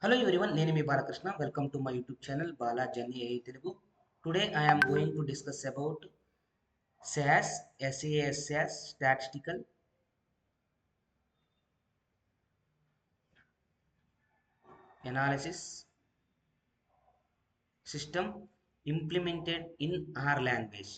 Hello everyone, నేను మీ Balakrishna. Welcome to my YouTube channel Bala journey AI Telugu. Today I am going to discuss about SAS, SAS Statistical Analysis System implemented in our language.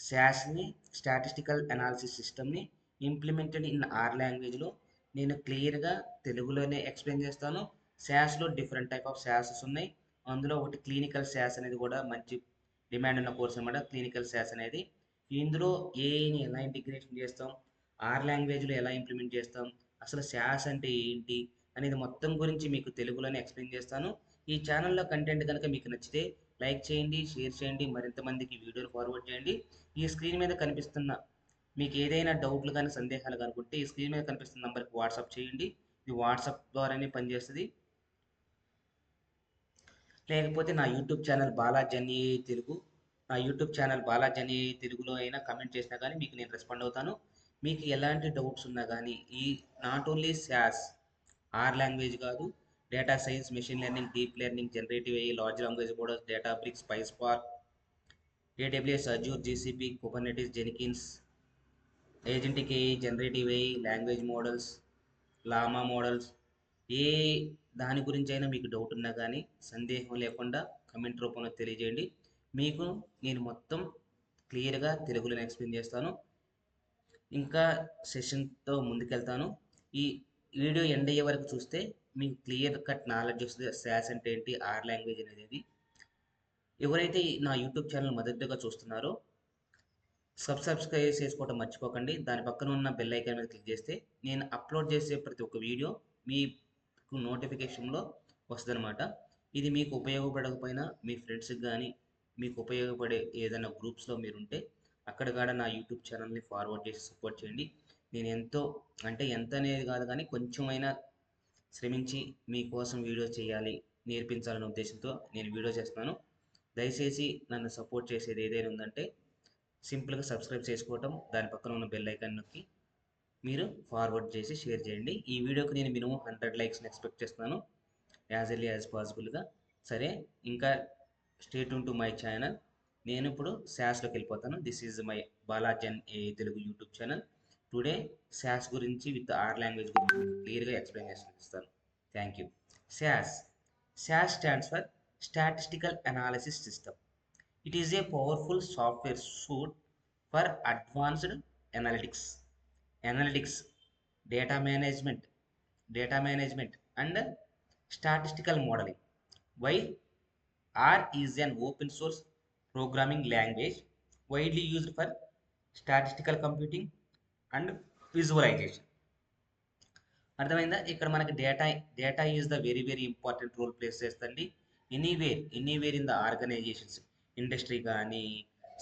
SASని statistical analysis సిస్టమ్ని implemented in R లాంగ్వేజ్లో నేను క్లియర్గా తెలుగులోనే explain చేస్తాను. శాస్లో డిఫరెంట్ టైప్ ఆఫ్ శాసెస్ ఉన్నాయి. అందులో ఒకటి క్లినికల్ శాస్ అనేది కూడా మంచి డిమాండ్ ఉన్న కోర్స్ అనమాట. క్లినికల్ శాస్ అనేది ఇందులో ఏఐని ఎలా ఇంటిగ్రేషన్ చేస్తాం, ఆర్ లాంగ్వేజ్లో ఎలా ఇంప్లిమెంట్ చేస్తాం, అసలు శాస్ అంటే ఏంటి అనేది మొత్తం గురించి మీకు తెలుగులోనే ఎక్స్ప్లెయిన్ చేస్తాను. ఈ ఛానల్లో కంటెంట్ కనుక మీకు నచ్చితే లైక్ చేయండి, షేర్ చేయండి, మరింత మందికి వీడియోని ఫార్వర్డ్ చేయండి. ఈ స్క్రీన్ మీద కనిపిస్తున్న మీకు ఏదైనా డౌట్లు కానీ సందేహాలు కనుకుంటే ఈ స్క్రీన్ మీద కనిపిస్తున్న నెంబర్కి వాట్సాప్ చేయండి. ఇది వాట్సాప్ ద్వారానే పనిచేస్తుంది. లేకపోతే నా YouTube channel Bala journey Telugu, నా యూట్యూబ్ ఛానల్ బాలా జర్నీ తెలుగులో అయినా కమెంట్ చేసినా కానీ మీకు నేను రెస్పాండ్ అవుతాను. మీకు ఎలాంటి డౌట్స్ ఉన్నా కానీ ఈ not only SAS R language కాదు, data science, machine learning, deep learning, generative AI, large language models, Databricks, PySpark, AWS, Azure, GCP, Kubernetes, Jenkins, agentic AI, generative AI, language models, Llama models, ఏ దాని గురించి అయినా మీకు doubt ఉన్నా కానీ సందేహం లేకుండా కమెంట్ రూపంలో తెలియజేయండి. మీకు నేను మొత్తం క్లియర్గా తెలుగులో ఎక్స్ప్లెయిన్ చేస్తాను. ఇంకా సెషన్తో ముందుకెళ్తాను. ఈ వీడియో ఎండ్ అయ్యే వరకు చూస్తే మీకు క్లియర్ కట్ నాలెడ్జ్ వస్తుంది. శాస్ అంటే ఏంటి, ఆర్ లాంగ్వేజ్ అనేది. ఎవరైతే నా యూట్యూబ్ ఛానల్ మొదటిగా చూస్తున్నారో సబ్స్క్రైబ్ చేసుకోవడం మర్చిపోకండి. దాని పక్కన ఉన్న బెల్ ఐకాన్ మీద క్లిక్ చేస్తే నేను అప్లోడ్ చేసే ప్రతి ఒక్క వీడియో మీకు నోటిఫికేషన్లో వస్తుందన్నమాట. ఇది మీకు ఉపయోగపడకపోయినా మీ ఫ్రెండ్స్కి కానీ మీకు ఉపయోగపడే ఏదైనా గ్రూప్స్లో మీరుంటే అక్కడ కూడా నా యూట్యూబ్ ఛానల్ని ఫార్వర్డ్ చేసి సపోర్ట్ చేయండి. నేను ఎంతో అంటే ఎంత అనేది కాదు కానీ కొంచెమైనా శ్రమించి మీకోసం వీడియో చేయాలి, నేర్పించాలనే ఉద్దేశంతో నేను వీడియో చేస్తున్నాను. దయచేసి నన్ను సపోర్ట్ చేసేది ఏదైనా ఉందంటే సింపుల్గా సబ్స్క్రైబ్ చేసుకోవటం, దాని పక్కన ఉన్న బెల్ ఐకాన్ నొక్కి మీరు ఫార్వర్డ్ చేసి షేర్ చేయండి. ఈ వీడియోకి నేను మినిమం 100 లైక్స్ని ఎక్స్పెక్ట్ చేస్తున్నాను, యాజ్ ఎర్లీ యాజ్ పాసిబుల్గా. సరే, ఇంకా stay tune to my channel. నేను ఇప్పుడు శాస్లోకి వెళ్ళిపోతాను. This is my Bala journey AI Telugu YouTube channel. Today SAS గురించి విత్ ఆర్ లాంగ్వేజ్ గురించి క్లియర్గా ఎక్స్ప్లెనేషన్ ఇస్తాను. Thank you. SAS SAS stands for statistical analysis system. It is a powerful software suite for advanced analytics, analytics, data management, data management, and statistical modeling. While R is an open source programming language widely used for statistical computing and visualization. అర్థమైందా? ఇక్కడ మనకి data is the very very important role plays చేస్తుంది. Anywhere in the organisations, industry కానీ,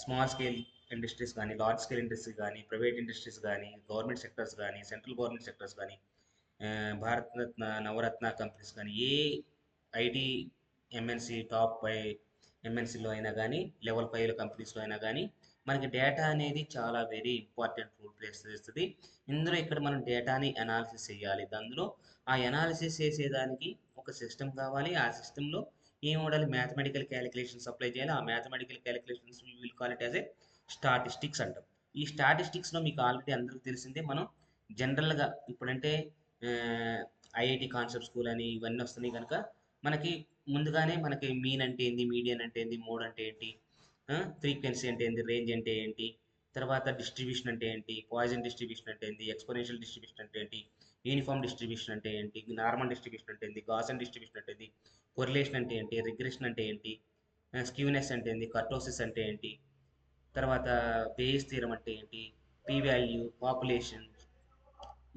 small scale industries కానీ, large scale industries కానీ, private industries కానీ, government sectors కానీ, central government sectors కానీ, భారత్ రత్న, నవరత్న కంపెనీస్ కానీ, ఏ ఐటీ ఎంఎన్సి టాప్ ఎంఎన్సీలో అయినా కానీ, లెవెల్ 5 కంపెనీస్లో అయినా కానీ మనకి డేటా అనేది చాలా వెరీ ఇంపార్టెంట్ రోల్ ప్లేస్ చేస్తుంది. ఇందులో ఇక్కడ మనం డేటాని అనాలిసిస్ చేయాలి. అందులో ఆ అనాలిసిస్ చేసేదానికి ఒక సిస్టమ్ కావాలి. ఆ సిస్టంలో ఏం ఉండాలి, మ్యాథమెటికల్ క్యాలిక్యులేషన్స్ అప్లై చేయాలి. ఆ mathematical calculations will call it as a statistics అంటాం. ఈ స్టాటిస్టిక్స్లో మీకు ఆల్రెడీ అందరికీ తెలిసిందే. మనం జనరల్గా ఇప్పుడంటే ఐఐటి కాన్సెప్ట్ స్కూల్ అని ఇవన్నీ వస్తున్నాయి కనుక మనకి ముందుగానే మనకి మీన్ అంటే ఏంటి, మీడియన్ అంటే ఏంటి, మోడ్ అంటే ఏంటి, ఫ్రీక్వెన్సీ అంటే ఏంటి, రేంజ్ అంటే ఏంటి, తర్వాత డిస్ట్రిబ్యూషన్ అంటే ఏంటి, పాయిజన్ డిస్ట్రిబ్యూషన్ అంటే ఏంటి, ఎక్స్పోనెన్షియల్ డిస్ట్రిబ్యూషన్ అంటే ఏంటి, యూనిఫామ్ డిస్ట్రిబ్యూషన్ అంటే ఏంటి, నార్మల్ డిస్ట్రిబ్యూషన్ అంటే ఏంటి, గాసన్ డిస్ట్రిబ్యూషన్ అంటే ఏంటి, కొరిలేషన్ అంటే ఏంటి, రిగ్రెషన్ అంటే ఏంటి, స్క్యూనెస్ అంటే ఏంటి, కర్టోసిస్ అంటే ఏంటి, తర్వాత బేస్ థీరం అంటే ఏంటి, పీ వాల్యూ, పాపులేషన్,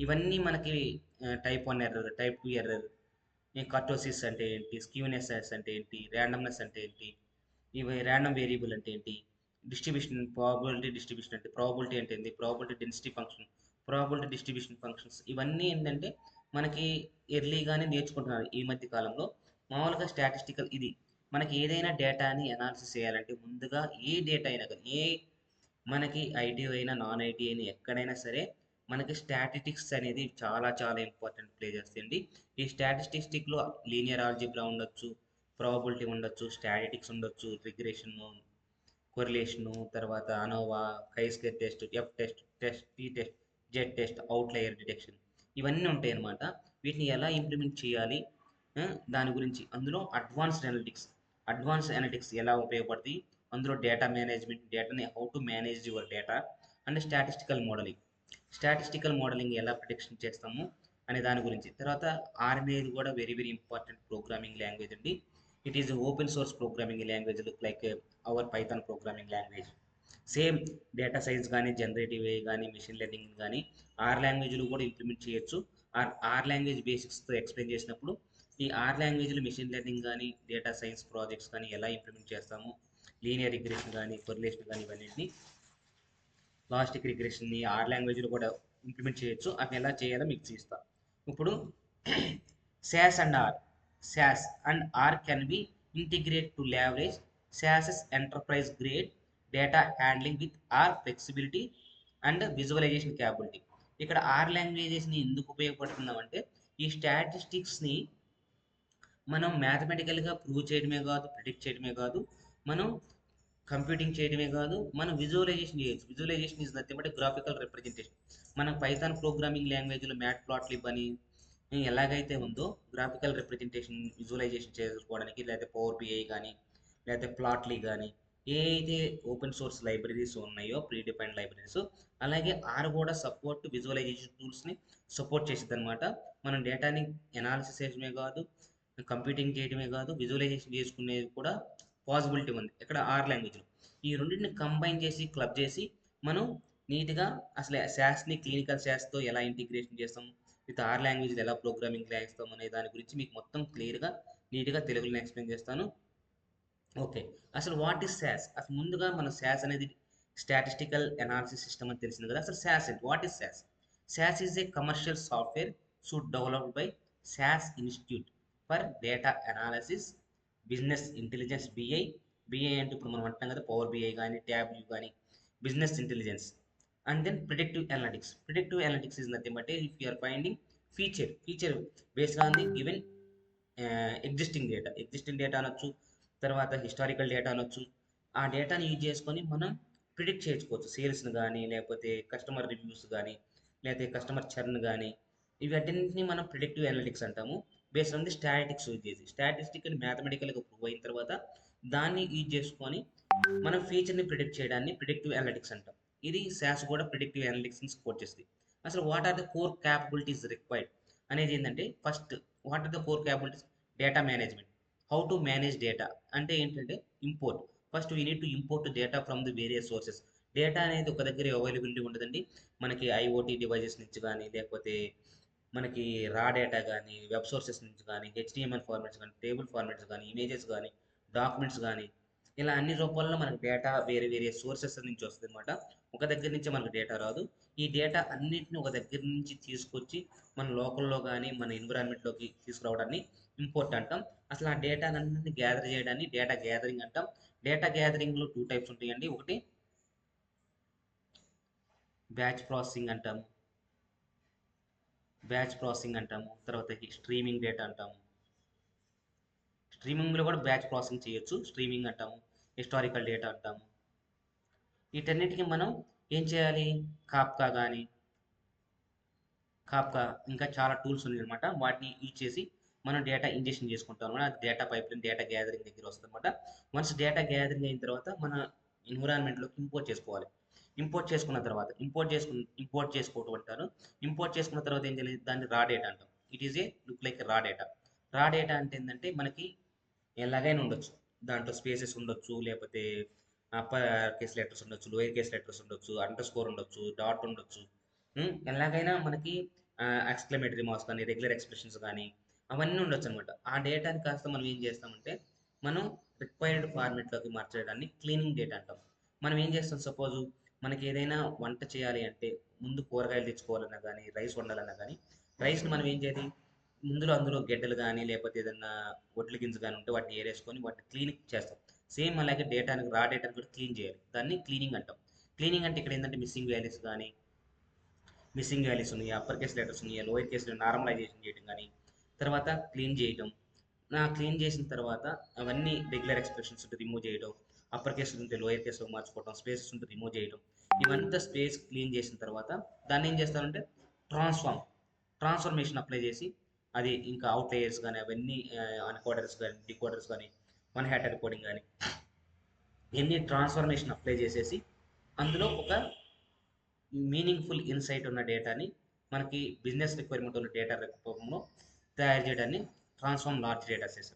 ఇవన్నీ మనకి టైప్ 1 ఎర్రర్, టైప్ 2 ఎర్రర్, కర్టోసిస్ అంటే ఏంటి, స్క్యూనెస్ అంటే ఏంటి, ర్యాండమ్నెస్ అంటే ఏంటి, ఇవి ర్యాండమ్ వేరియబుల్ అంటే ఏంటి, డిస్ట్రిబ్యూషన్, ప్రాబబిలిటీ డిస్ట్రిబ్యూషన్ అంటే ప్రాబబిలిటీ అంటే ఏంటి, probability density function, probability distribution functions, ఇవన్నీ ఏంటంటే మనకి ఎర్లీగానే నేర్చుకుంటున్నారు ఈ మధ్య కాలంలో. మామూలుగా స్టాటిస్టికల్ ఇది మనకి ఏదైనా డేటాని అనాలిసిస్ చేయాలంటే ముందుగా ఏ డేటా అయినా కానీ, మనకి ఐటీ అయినా నాన్ ఐటీ అయినా ఎక్కడైనా సరే మనకి స్టాటిస్టిక్స్ అనేది చాలా చాలా ఇంపార్టెంట్ ప్లే చేస్తుంది. ఈ స్టాటిస్టిక్స్లో లీనియర్ ఆల్జీబ్రా ఉండొచ్చు, ప్రాబబిలిటీ ఉండొచ్చు, స్టాటిస్టిక్స్ ఉండొచ్చు, రిగ్రెషన్, కొరిలేషను, తర్వాత ANOVA, chi square test, F test, test, T test, Z test, outlier detection, ఇవన్నీ ఉంటాయి అన్నమాట. వీటిని ఎలా ఇంప్లిమెంట్ చేయాలి, దాని గురించి అందులో అడ్వాన్స్డ్ అనలిటిక్స్ ఎలా ఉపయోగపడతాయి, అందులో డేటా మేనేజ్మెంట్, డేటాని how to manage your data, and statistical modelling ఎలా ప్రిడిక్షన్ చేస్తాము అనే దాని గురించి. తర్వాత ఆర్ అనేది కూడా very very important programming language అండి. It is open source programming language look like our Python programming language. Same data science కానీ, జనరేటివ్ ఏ కానీ, మెషిన్ లెర్నింగ్ కానీ ఆర్ లాంగ్వేజ్లో కూడా ఇంప్లిమెంట్ చేయొచ్చు. ఆర్ లాంగ్వేజ్ బేసిక్స్తో ఎక్స్ప్లెయిన్ చేసినప్పుడు ఈ ఆర్ లాంగ్వేజ్లో మెషిన్ లెర్నింగ్ కానీ, డేటా సైన్స్ ప్రాజెక్ట్స్ కానీ ఎలా ఇంప్లిమెంట్ చేస్తాము, లీనియర్ రిగ్రెషన్ కానీ, కొరిలేషన్ కానీ, ఇవన్నింటిని లాజిస్టిక్ రిగ్రెషన్ని ఆర్ లాంగ్వేజ్లో కూడా ఇంప్లిమెంట్ చేయొచ్చు. అవి ఎలా చేయాలో మీకు చూస్తాను. ఇప్పుడు SAS and R. SAS and R can be integrated to leverage SAS's enterprise grade data handling with R flexibility and visualization capability. ఇక్కడ ఆర్ లాంగ్వేజెస్ని ఎందుకు ఉపయోగపడుతున్నామంటే ఈ స్టాటిస్టిక్స్ని మనం మ్యాథమెటికల్గా ప్రూవ్ చేయడమే కాదు, ప్రిడిక్ట్ చేయడమే కాదు, మనం కంప్యూటింగ్ చేయడమే కాదు, మనం విజువలైజేషన్ చేయొచ్చు. Visualisation is nothing but graphical representation. మనం పైథాన్ ప్రోగ్రామింగ్ లాంగ్వేజ్లో మ్యాట్ ప్లాట్లిబ్ అని ఎలాగైతే ఉందో గ్రాఫికల్ రిప్రజెంటేషన్ విజువలైజేషన్ చేసుకోవడానికి, లేకపోతే పవర్ బిఐ కానీ, లేకపోతే ప్లాట్లీ కానీ, ఏ అయితే ఓపెన్ సోర్స్ లైబ్రరీస్ ఉన్నాయో ప్రీ డిఫైన్డ్ లైబ్రరీస్, అలాగే ఆర్ కూడా సపోర్ట్ విజువలైజేషన్ టూల్స్ని సపోర్ట్ చేసేది అనమాట. మనం డేటాని ఎనాలిసిస్ చేయడమే కాదు, కంప్యూటింగ్ చేయడమే కాదు, విజువలైజేషన్ చేసుకునేది కూడా పాసిబిలిటీ ఉంది ఇక్కడ ఆర్ లాంగ్వేజ్లో. ఈ రెండింటిని కంబైన్ చేసి క్లబ్ చేసి మనం నీట్గా అసలు శాస్ని క్లినికల్ శాస్తో ఎలా ఇంటిగ్రేషన్ చేస్తాం, విత్ ఆర్ లాంగ్వేజ్ ఎలా ప్రోగ్రామింగ్ చేస్తాం అనే దాని గురించి మీకు మొత్తం క్లియర్గా నీట్గా తెలుగులో ఎక్స్ప్లెయిన్ చేస్తాను. ఓకే, అసలు వాట్ ఈస్ శాస్? అసలు ముందుగా మన శాస్ అనేది స్టాటిస్టికల్ అనాలిసిస్ సిస్టమ్ అని తెలిసింది కదా. అసలు శాస్ అంటే what is SAS? SAS is a commercial software developed by SAS institute for data analysis, business intelligence, BI అంటే ఇప్పుడు మనం అంటాం కదా పవర్ బిఐ కానీ, ట్యాబ్యూ కానీ, business intelligence. And then predictive analytics is nothing but if you are finding feature based on the given existing data అనొచ్చు, తర్వాత historical data అనొచ్చు. ఆ డేటాని యూజ్ చేసుకొని మనం ప్రిడిక్ట్ చేసుకోవచ్చు సేల్స్ని కానీ, లేకపోతే కస్టమర్ రివ్యూస్ కానీ, లేకపోతే కస్టమర్ చర్న్ కానీ, ఇవన్నింటినీ మనం ప్రిడిక్టివ్ అనలిటిక్స్ అంటాము. Based on the statistics use చేసి స్టాటిస్టిక్ మ్యాథమెటికల్గా ప్రూవ్ అయిన తర్వాత దాన్ని యూజ్ చేసుకొని మనం ఫ్యూచర్ని ప్రిడిక్ట్ చేయడాన్ని ప్రిడిక్టివ్ అనలిటిక్స్ అంటాం. ఇది శాస్ కూడా ప్రిడిక్టివ్ అనలిటిక్స్ని సపోర్ట్ చేస్తుంది. అసలు what are the core capabilities required అనేది ఏంటంటే, first what are the core capabilities? Data management. How to manage data అంటే ఏంటంటే import. First we need to import data from the various sources. Data అనేది ఒక దగ్గర availability ఉండదండి. మనకి IoT devices నుంచి కానీ, లేకపోతే మనకి రా డేటా కానీ, వెబ్ సోర్సెస్ నుంచి కానీ, హెచ్డిఎంఎల్ ఫార్మాట్స్ కానీ, టేబుల్ ఫార్మాట్స్ కానీ, ఇమేజెస్ కానీ, డాక్యుమెంట్స్ కానీ, ఇలా అన్ని రూపాల్లో మనకు డేటా వేరే వేరే సోర్సెస్ నుంచి వస్తుంది అనమాట. ఒక దగ్గర నుంచి మనకు డేటా రాదు. ఈ డేటా అన్నింటిని ఒక దగ్గర నుంచి తీసుకొచ్చి మన లోకల్లో కానీ, మన ఎన్విరాన్మెంట్లోకి తీసుకురావడాన్ని ఇంపోర్ట్ అంటాం. అసలు ఆ డేటాలన్నింటినీ గ్యాదర్ చేయడాన్ని డేటా గ్యాదరింగ్ అంటాం. డేటా గ్యాదరింగ్లో 2 టైప్స్ ఉంటాయండి. ఒకటి బ్యాచ్ ప్రాసెసింగ్ అంటాము, తర్వాత స్ట్రీమింగ్ డేటా అంటాము. స్ట్రీమింగ్లో కూడా బ్యాచ్ ప్రాసెసింగ్ చేయొచ్చు, స్ట్రీమింగ్ అంటాము. హిస్టారికల్ డేటా అంటాము. వీటన్నిటికీ మనం ఏం చేయాలి? కాప్కా ఇంకా చాలా టూల్స్ ఉన్నాయి అనమాట. వాటిని యూజ్ చేసి మనం డేటా ఇంజెక్షన్ చేసుకుంటాం అనమాట. అది డేటా పైప్లైన్ డేటా గ్యాదరింగ్ దగ్గర వస్తుంది అనమాట. వన్స్ డేటా గ్యాదరింగ్ అయిన తర్వాత మన ఎన్విరాన్మెంట్లోకి ఇంపోర్ట్ చేసుకోవాలి. ఇంపోర్ట్ చేసుకోవటం అంటారు. ఇంపోర్ట్ చేసుకున్న తర్వాత ఏం చేయాలి? దాన్ని రా డేటా అంటాం. It is a look like రా డేటా. రా డేటా అంటే ఏంటంటే మనకి ఎలాగైనా ఉండొచ్చు. దాంట్లో స్పేసెస్ ఉండొచ్చు, లేకపోతే అప్పర్ కేస్ లెటర్స్ ఉండొచ్చు, లోయర్ కేస్ లెటర్స్ ఉండొచ్చు, అండర్ స్కోర్ ఉండొచ్చు, డాట్ ఉండొచ్చు. ఎలాగైనా మనకి ఎక్స్క్లమేటరీ మార్క్స్ కానీ, రెగ్యులర్ ఎక్స్ప్రెషన్స్ కానీ, అవన్నీ ఉండొచ్చు అనమాట. ఆ డేటాని కాస్త మనం ఏం చేస్తామంటే మనం రిక్వైర్డ్ ఫార్మెట్లోకి మార్చడాన్ని క్లీనింగ్ డేటా అంటాం. మనం ఏం చేస్తాం? సపోజు మనకి ఏదైనా వంట చేయాలి అంటే ముందు కూరగాయలు తెచ్చుకోవాలన్నా కానీ, రైస్ వండాలన్నా కానీ, రైస్ని మనం ఏం చేయాలి? అందులో గెడ్డలు కానీ, లేకపోతే ఏదన్నా వడ్ల గింజ కానీ ఉంటే వాటిని ఏరేసుకొని వాటిని క్లీన్ చేస్తాం. సేమ్ అలాగే రా డేటాని కూడా క్లీన్ చేయాలి. దాన్ని క్లీనింగ్ అంటాం. క్లీనింగ్ అంటే ఇక్కడ ఏంటంటే మిస్సింగ్ వాల్యూస్ కానీ, మిస్సింగ్ వాల్యూస్ ఉన్నాయి, అప్పర్ కేస్ లెటర్స్ ఉన్నాయి, లోయర్ కేస్ నార్మలైజేషన్ చేయడం కానీ, తర్వాత క్లీన్ చేయడం. క్లీన్ చేసిన తర్వాత అవన్నీ రెగ్యులర్ ఎక్స్ప్రెషన్స్ ఉంటే రిమూవ్ చేయడం, అప్పర్ కేస్ ఉంటే లోయర్ కేసులో మార్చుకోవడం, స్పేసెస్ ఉంటే రిమూవ్ చేయడం. ఇవంతా స్పేస్ క్లీన్ చేసిన తర్వాత దాన్ని ఏం చేస్తారంటే ట్రాన్స్ఫర్మేషన్ అప్లై చేసి, అది ఇంకా అవుట్ లేయర్స్ కానీ అవన్నీ అన్కోడర్స్ కానీ డికోడర్స్ కానీ వన్ హ్యాటర్ కోడింగ్ కానీ ఎన్ని ట్రాన్స్ఫర్మేషన్ అప్లై చేసేసి అందులో ఒక మీనింగ్ఫుల్ ఇన్సైట్ ఉన్న డేటాని మనకి బిజినెస్ రిక్వైర్మెంట్ ఉన్న డేటా రూపంలో తయారు చేయడాన్ని ట్రాన్స్ఫార్మ్ లార్జ్ డేటా సెట్స్.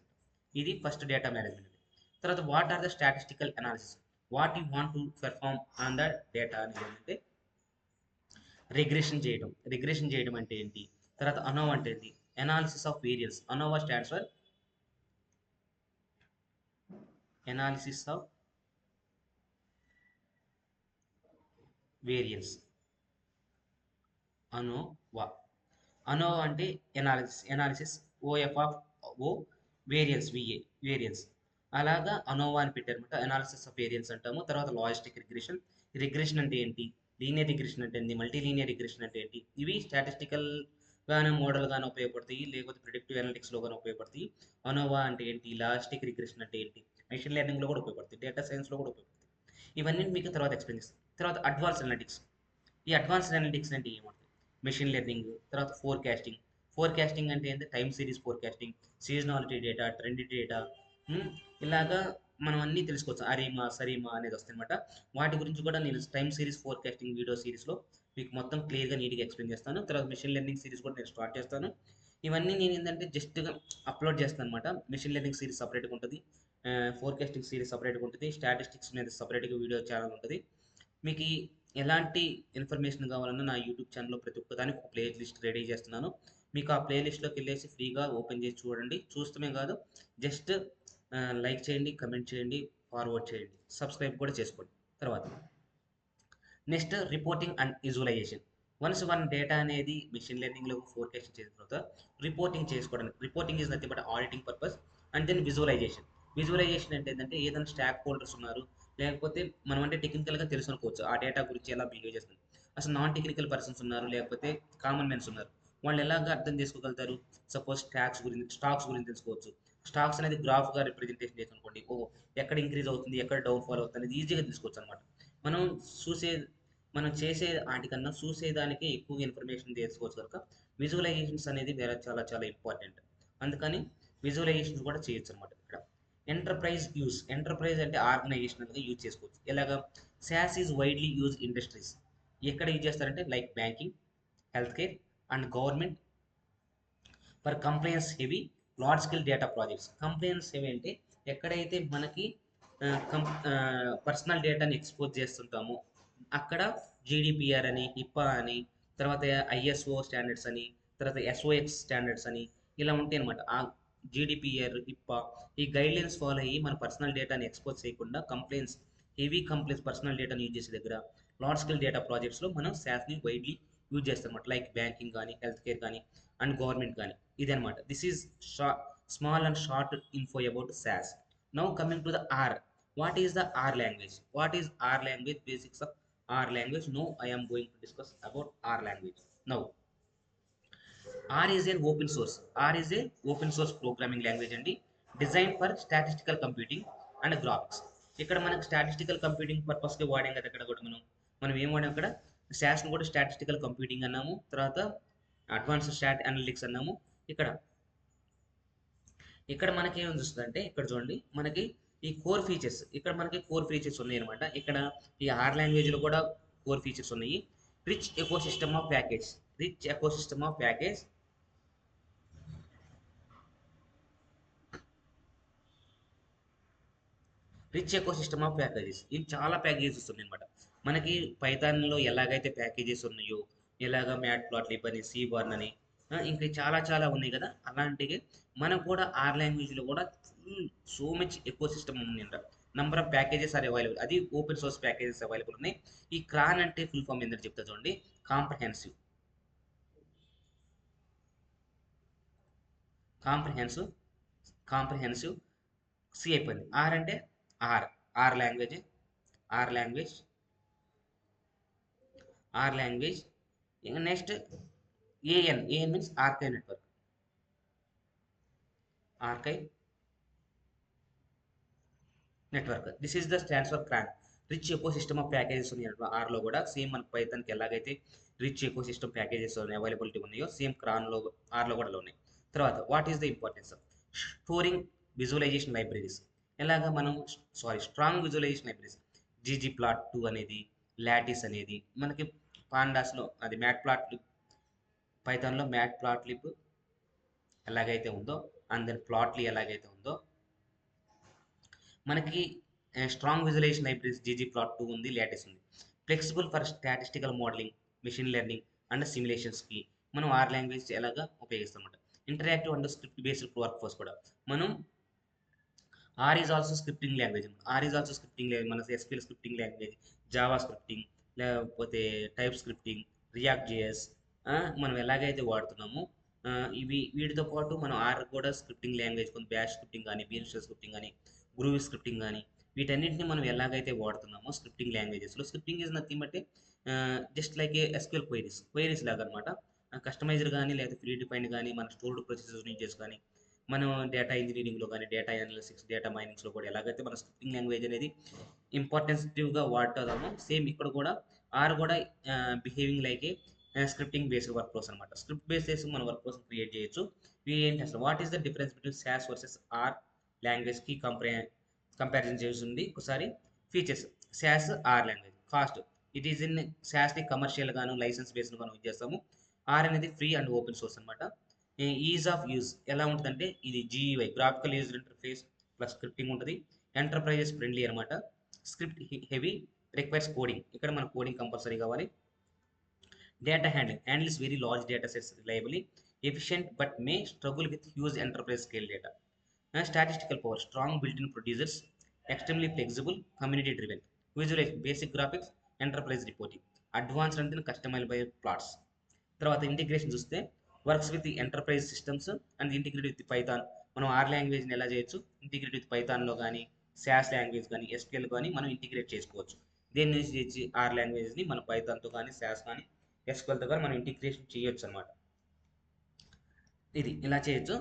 ఇది ఫస్ట్ డేటా మేనేజ్మెంట్. తర్వాత what are the statistical analysis, what you want to perform on the data అనేది ఏంటంటే రిగ్రెషన్ చేయడం అంటే ఏంటి, తర్వాత అనోవా అంటే ఏంటి, analysis of variance. ANOVA stands for analysis of variance. ANOVA ANOVA అంటే analysis, OF of O, variance VA variance. అలాగా అనోవా అని పెట్టారనమాట. అనాలిసిస్ ఆఫ్ వేరియన్స్ అంటాము. తర్వాత లాజిస్టిక్ రిగ్రెషన్. రిగ్రెషన్ అంటే ఏంటి, లీనియర్ రిగ్రెషన్ అంటే ఏంటి, మల్టీ లీనియర్ రిగ్రెషన్ అంటే ఏంటి, ఇవి స్టాటిస్టికల్ గానే మోడల్ గానే ఉపయోగపడతాయి, లేకపోతే ప్రిడిక్టివ్ అనలిటిక్స్ లో గానే ఉపయోగపడతాయి. అనోవా అంటే ఏంటి, లాజిస్టిక్ రిగ్రెషన్ అంటే ఏంటి, మెషిన్ లెర్నింగ్ లో కూడా ఉపయోగపడతాయి, డేటా సైన్స్ లో కూడా ఉపయోగపడతాయి. ఇవన్నీ మీకు తర్వాత ఎక్స్ప్లెయిన్ చేస్తాను. తర్వాత అడ్వాన్స్ అనలిటిక్స్. ఈ అడ్వాన్స్డ్ అనలిటిక్స్ అంటే ఏమంటాయి, మెషిన్ లెర్నింగ్, తర్వాత ఫోర్కాస్టింగ్ అంటే ఏంటి, time series forecasting, seasonality data, trend data, ఇలాగా మనం అన్నీ తెలుసుకోవచ్చు. అరీమా సరీమా అనేది వస్తాయన్నమాట. వాటి గురించి కూడా నేను టైమ్ సిరీస్ ఫోర్కాస్టింగ్ వీడియో సిరీస్లో మీకు మొత్తం క్లియర్గా నీట్గా ఎక్స్ప్లెయిన్ చేస్తాను. తర్వాత మెషిన్ లెర్నింగ్ సిరీస్ కూడా నేను స్టార్ట్ చేస్తాను. ఇవన్నీ నేను ఏంటంటే జస్ట్గా అప్లోడ్ చేస్తాను అనమాట. మెషిన్ లెర్నింగ్ సిరీస్ సపరేట్గా ఉంటుంది, ఫోర్కాస్టింగ్ సిరీస్ సపరేట్గా ఉంటుంది, స్టాటిస్టిక్స్ మీద సపరేట్గా వీడియో ఛానల్ ఉంటుంది. మీకు ఎలాంటి ఇన్ఫర్మేషన్ కావాలన్నా నా యూట్యూబ్ ఛానల్లో ప్రతి ఒక్కదానికి ఒక ప్లే లిస్ట్ రెడీ చేస్తున్నాను. మీకు ఆ ప్లే లిస్ట్లోకి వెళ్ళేసి ఫ్రీగా ఓపెన్ చేసి చూడండి. చూస్తమే కాదు, జస్ట్ లైక్ చేయండి, కమెంట్ చేయండి, ఫార్వర్డ్ చేయండి, సబ్స్క్రైబ్ కూడా చేసుకోండి. తర్వాత next reporting and visualisation. Once one data అనేది మిషన్ లెర్నింగ్లో ఫోర్కాస్ట్ చేసిన తర్వాత రిపోర్టింగ్ చేసుకోవడానికి, reporting is nothing but auditing purpose. And then visualisation అంటే ఏంటంటే ఏదైనా స్టాక్ హోల్డర్స్ ఉన్నారు, లేకపోతే మనం అంటే టెక్నికల్గా తెలుసు అనుకోవచ్చు ఆ డేటా గురించి ఎలా బిహేవ్ చేస్తుంది. అసలు నాన్ టెక్నికల్ పర్సన్స్ ఉన్నారు, లేకపోతే కామన్ మెన్స్ ఉన్నారు, వాళ్ళు ఎలాగ అర్థం చేసుకోగలుగుతారు. సపోజ్ స్టాక్స్ గురించి తెలుసుకోవచ్చు. స్టాక్స్ అనేది గ్రాఫ్గా రిప్రజెంటేషన్ చేసి అనుకోండి, ఓ ఎక్కడ ఇంక్రీజ్ అవుతుంది, ఎక్కడ డౌన్ ఫాల్ అవుతుంది అనేది ఈజీగా తెలుసుకోవచ్చు అనమాట. మనం చూసే మనం చేసే వాటికన్నా చూసేదానికి ఎక్కువ ఇన్ఫర్మేషన్ తెలుసుకోవచ్చు కనుక విజువలైజేషన్స్ అనేది వేరే చాలా చాలా ఇంపార్టెంట్. అందుకని విజువలైజేషన్స్ కూడా చేయొచ్చు అనమాట. ఇక్కడ ఎంటర్ప్రైజ్ అంటే ఆర్గనైజేషనల్గా యూజ్ చేసుకోవచ్చు. ఎలాగా SAS is widely use industries. ఎక్కడ యూజ్ చేస్తారంటే like banking, health care and government for compliance heavy large scale data projects. Compliance heavy అంటే ఎక్కడైతే మనకి పర్సనల్ డేటాని ఎక్స్పోజ్ చేస్తుంటామో అక్కడ జీడిపిఆర్ అని, హిప్పా అని, తర్వాత ఐఎస్ఓ స్టాండర్డ్స్ అని, తర్వాత ఎస్ఓఎక్స్ స్టాండర్డ్స్ అని ఇలా ఉంటాయి అనమాట. ఆ జీడిపిఆర్, హిప్పా ఈ గైడ్లైన్స్ ఫాలో అయ్యి మన పర్సనల్ డేటాని ఎక్స్పోజ్ చేయకుండా హెవీ కంప్లైంట్స్ పర్సనల్ డేటాని యూజ్ చేసే దగ్గర లార్జ్ స్కేల్ డేటా ప్రాజెక్ట్స్లో మనం శాస్ని వైడ్లీ యూజ్ చేస్తాం అనమాట. లైక్ బ్యాంకింగ్ కానీ, హెల్త్ కేర్ కానీ అండ్ గవర్నమెంట్ కానీ. ఇదనమాట. This is small and short info about SAS. Now coming to the R. What is the R language? What is R language? Basics of R language. Now I am going to discuss about R language. Now R is an open source. R is a open source programming language and designed for statistical computing and graphics. ఇక్కడ మనకు statistical computing పర్పస్కి వాడాం కదా. ఇక్కడ కూడా మనం ఏం వాడాం, అక్కడ శాస్ని కూడా స్టాటిస్టికల్ కంప్యూటింగ్ అన్నాము, తర్వాత అడ్వాన్స్డ్ స్టాట్ అనలిటిక్స్ అన్నాము. ఇక్కడ ఇక్కడ మనకి ఏం చూస్తుందంటే, ఇక్కడ చూడండి మనకి ఈ కోర్ ఫీచర్స్ ఉన్నాయి అనమాట. ఇక్కడ ఈ ఆర్ లాంగ్వేజ్లో కూడా కోర్ ఫీచర్స్ ఉన్నాయి. Rich eco system of package rich eco system of package rich eco system of packages. ఇవి చాలా ప్యాకేజెస్ ఉన్నాయి అనమాట. మనకి పైథాన్లో ఎలాగైతే ప్యాకేజెస్ ఉన్నాయో, ఎలాగ మ్యాట్ ప్లాట్లిబ్ అని, సి బర్న్ అని, ఇంకా చాలా చాలా ఉన్నాయి కదా. అలాంటివి మనకు కూడా ఆర్ లాంగ్వేజ్లో కూడా సో మచ్ ఎకో సిస్టమ్ ఉంది. Number of packages are available. అది ఓపెన్ సోర్స్ ప్యాకేజెస్ అవైలబుల్ ఉన్నాయి. ఈ క్రాన్ అంటే ఫుల్ ఫామ్ ఏంటంటే చెప్తా చూడండి. కాంప్రహెన్సివ్ కాంప్రహెన్సివ్ కాంప్రహెన్సివ్ సి అయిపోయింది. ఆర్ అంటే R R language R language R language next AN means archive network. Archive network, this is the stands for CRAN, rich eco system of packages ఉన్నాయి ఆర్లో కూడా. Same మన పైథాన్కి ఎలాగైతే rich eco system packages availability ఉన్నాయో same క్రాన్లో ఆర్లో కూడా ఉన్నాయి. తర్వాత what is the importance of storing visualisation libraries. ఎలాగా మనం strong visualisation libraries, GG plot 2 అనేది, లాటిస్ అనేది మనకి పాండాస్లో అది మ్యాట్ ప్లాట్, పైథాన్లో మ్యాట్ ప్లాట్ లిబ్ ఎలాగైతే ఉందో అండ్ దెన్ ప్లాట్లీ ఎలాగైతే ఉందో మనకి strong visualisation libraries GG plot 2 ఉంది, లాటిస్ ఉంది. Flexible for statistical modelling, machine learning and సిమ్యులేషన్స్కి మనం ఆర్ లాంగ్వేజ్ ఎలాగా ఉపయోగిస్తాం అన్నమాట. Interactive and script based work force కూడా మనం R is also scripting language. R is also scripting language, మన SQL scripting language, Java scripting, లేకపోతే టైప్ స్క్రిప్టింగ్, రియాక్ట్ జేఎస్ మనం ఎలాగైతే వాడుతున్నామో వీటితో పాటు మనం ఆర్ కూడా స్క్రిప్టింగ్ లాంగ్వేజ్, కొంత బ్యాష్ స్క్రిప్టింగ్ కానీ, బీన్ షెల్ స్క్రిప్టింగ్ కానీ, గ్రూవీ స్క్రిప్టింగ్ కానీ వీటన్నిటిని మనం ఎలాగైతే వాడుతున్నామో స్క్రిప్టింగ్ లాంగ్వేజెస్లో. Scripting is nothing but just like a SQL queries లాగా అనమాట. కస్టమైజ్డ్ కానీ లేదా ప్రీ డిఫైన్డ్ కానీ మన స్టోర్డ్ ప్రొసెసర్స్ నుంచి కానీ మనం డేటా ఇంజనీరింగ్లో కానీ, డేటా అనాలిసిక్స్, డేటా మైనింగ్స్లో కూడా ఎలాగైతే మన స్క్రిప్టింగ్ లాంగ్వేజ్ అనేది ఇంపార్టెన్సివ్గా వాడుతుందామో సేమ్ ఇక్కడ కూడా ఆర్ కూడా behaving like a scripting based work flows అనమాట. స్క్రిప్ట్ బేస్ చేసి మన వర్క్ ఫ్లోస్ క్రియేట్ చేయొచ్చు. ఇవి ఏంటి అసలు what is the difference between SAS versus R లాంగ్వేజ్కి కంపారిజన్ చేస్తుంది ఒకసారి. Features SAS R language. Cost it is in సాస్ని కమర్షియల్ గాను లైసెన్స్ బేస్డ్ గాను యూజ్ చేస్తాము. ఆర్ అనేది ఫ్రీ అండ్ ఓపెన్ సోర్స్ అనమాట. ఈజ్ ఆఫ్ యూజ్ ఎలా ఉంటుందంటే ఇది GUI graphical user interface plus scripting ఉంటుంది. ఎంటర్ప్రైజెస్ ఫ్రెండ్లీ అనమాట. స్క్రిప్ట్ హెవీ, రిక్వైర్స్ కోడింగ్, ఇక్కడ మన కోడింగ్ కంపల్సరీ కావాలి. Data handles very large data sets reliably, efficient but may struggle with huge enterprise scale data. Statistical power, strong built in producers, extremely flexible, community driven, visualise basic graphics, enterprise reporting, advanced అంటే customise by plots. తర్వాత integration చూస్తే works with enterprise systems and integrate with Python. మనం R లాంగ్వేజ్ని ఎలా చేయొచ్చు, integrate with పైథాన్లో కానీ, sauce language కానీ, SQL కానీ మనం ఇంటిగ్రేట్ చేసుకోవచ్చు. దేన్ని యూజ్ చేసి ఆర్ లాంగ్వేజ్ని మనం పైథాన్తో కానీ, సాస్ కానీ, ఎస్క్యూఎల్తో కానీ మనం ఇంటిగ్రేషన్ చేయొచ్చు అనమాట. ఇది ఇలా చేయొచ్చు.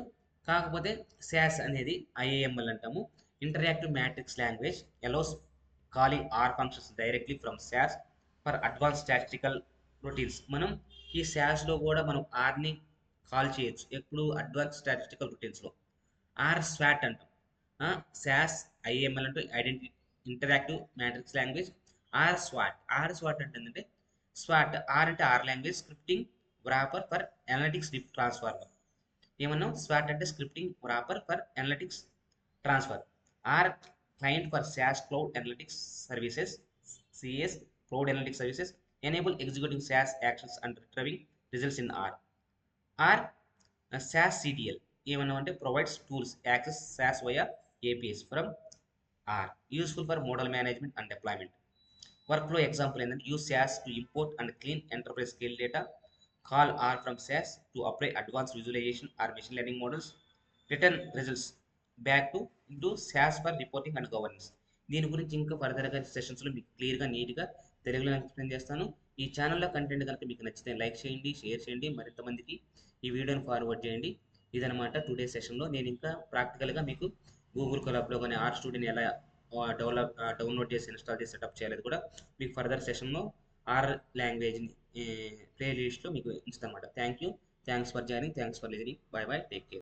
కాకపోతే సాస్ అనేది ఐఏఎంఎల్ అంటాము, interactive matrix language, allows calling R functions directly from SAS for advance statistical routines. మనం ఈ సాస్లో కూడా మనం ఆర్ని కాల్ చేయొచ్చు ఎప్పుడు అడ్వాన్స్ స్టాటిస్టికల్ రొటీన్స్లో. ఆర్ స్వాట్ అంటాం. సాస్ ఐఏఎంఎల్ అంటే ఇంటరాక్టివ్ మ్యాట్రిక్స్ లాంగ్వేజ్. ఆర్ స్వాట్ అంటే ఏంటంటే స్వాట్ ఆర్ అంటే R language scripting wrapper for analytics transformer. ఏమన్నా స్వాట్ అంటే scripting wrapper for analytics transfer. R client for SAS cloud analytics services, CS cloud analytics services, enable executing SAS actions and retrieving results in R. R SAS CTL ఏమన్నా అంటే provides tools access SAS via APIs from R, useful for model management and deployment. Workflow example ఏంటంటే use SAS to import and clean enterprise scale data, call R from SAS to apply advanced visualization or machine learning models, return results back to into SAS for reporting and governance. దీని గురించి ఇంకా ఫర్దర్గా సెషన్స్లో మీకు క్లియర్గా నీట్గా తెలుగులో explain చేస్తాను. ఈ ఛానల్లో కంటెంట్ కనుక మీకు నచ్చితే లైక్ చేయండి, షేర్ చేయండి, మరింత మందికి ఈ వీడియోని ఫార్వర్డ్ చేయండి. ఇదనమాట టుడే సెషన్లో. నేను ఇంకా ప్రాక్టికల్గా మీకు గూగుల్ కొలాబ్లో కానీ ఆర్ స్టూడియోని ఎలా డౌన్లోడ్ చేసి ఇన్స్టాల్ చేసి సెటప్ చేయాలి కూడా మీకు ఫర్దర్ సెషన్లో ఆర్ లాంగ్వేజ్ని ప్లే లిస్ట్లో మీకు ఇస్తాను అనమాట. Thanks for joining, thanks for listening, by by, take care.